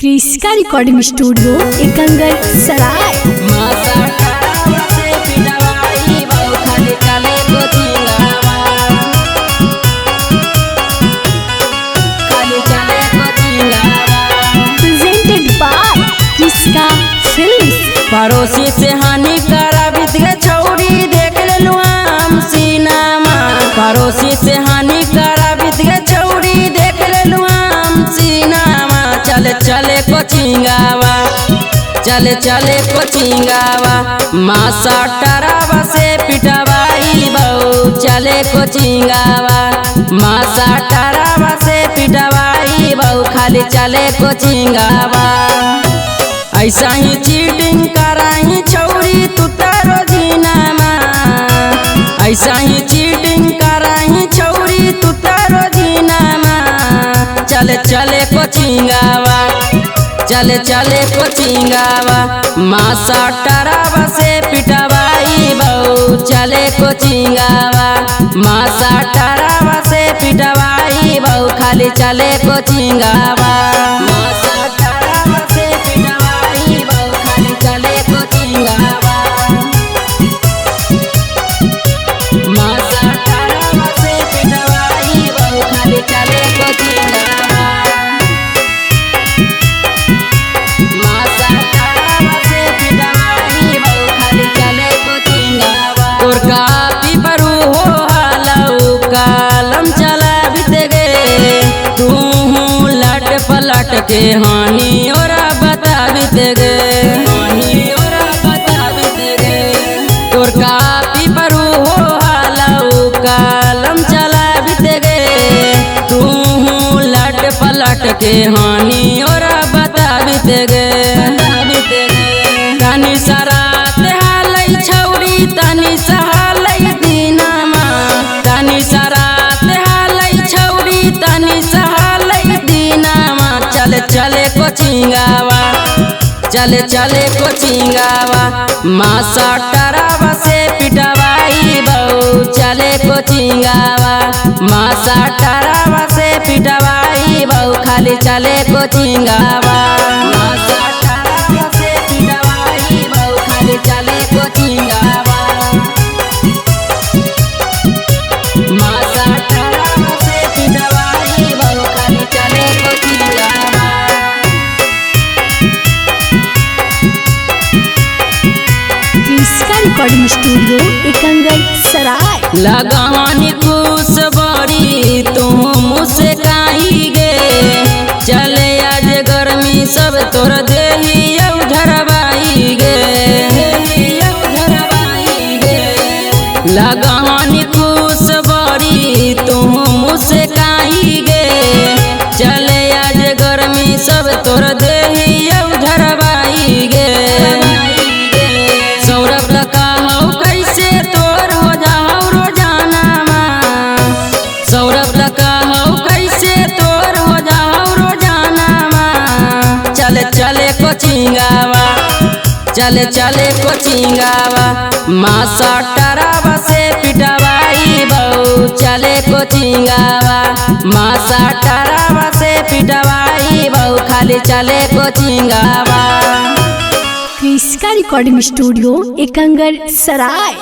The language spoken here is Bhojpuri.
क्रिस्का recording studio Ekangar Sarai. Presented by Kriska films. पड़ोसी से हानि कराबित गे छौरी देख लेलु हम सिनेमा। पड़ोसी से हानि कराबित गे छौरी देख लेलु हम सिनेमा। चले चले कोचिंगावा, चले चले कोचिंगावा, मासा टरावा से पिटवाई बहु। चले कोचिंगावा, मासा टरावा से पिटवाई बहु। खाली चले कोचिंगावा, ऐसा ही चीटिंग कराही छौरी तू तारो जीनामा। ऐसा ही चीटिंग कराही छौरी तू तारो जीनामा। चले चले कोचिंगावा, चले चले कोचिंगावा, मासा टरावा से पिटवाई बहु। चले कोचिंगावा, मासा टरावा से पिटवाई बहु। खाली चले कोचिंगावा, मासा टरावा से पिटवाई बहु। खाली चले कोचिंगावा, मासा टरावा से पिटवाई बहु। खाली चले कोचिंगावा, मासा टरावा से पिटवाई बहु। खाली चले कोचिंगावा। तोर कापी परू हो हालऊ कलम चला बित गे। तू लट पलट के हानि और बता बित गे। हानि और बता बित गे। तोर कापी परू हो हालऊ कलम चला बित गे। तू लट पलट के हानि और बता बित गे। तनी सरात हालै छौरी तनी सहालै दीनामा। तनी सरात हालै छौरी तनी सहालै दीनामा। चले चले कोचिंगावा, चले चले कोचिंगावा, मासा टरावा से पिटवाई बहु। चले कोचिंगावा, मासा टरावा से पिटवाई बहु। खाली चले कोचिंगावा, मासा टरावा से पिटवाई बहु। खाली चले कोचिंगावा, मासा टरावा से पिटवाई बहु। खाली चले कोचिंगावा। क्रिस्का रिकॉर्डिंग स्टूडियो एकंगर सराय। लगानी खुश बड़ी तुम मुझसे काई गे। चले आज गर्मी सब तोर देही झरवाई गे। लगानी खुश बड़ी तुम मुझसे काई गे। चले आज गर्मी सब तोर देही झरवाई गे। सौरभ लका हौ कैसे तोर हो जाओ रोजानामा। सौरभ लका हौ कैसे तोर हो जाओ रोजानामा। चले चले कोचिंगावा, चले चले कोचिंगावा, मासा टरावा से पिटवाई बहु। चले कोचिंगावा, मासा टरावा से पिटवाई बहु। खाली चले कोचिंगावा। क्रिस्का रिकॉर्डिंग स्टूडियो एकंगर सराय।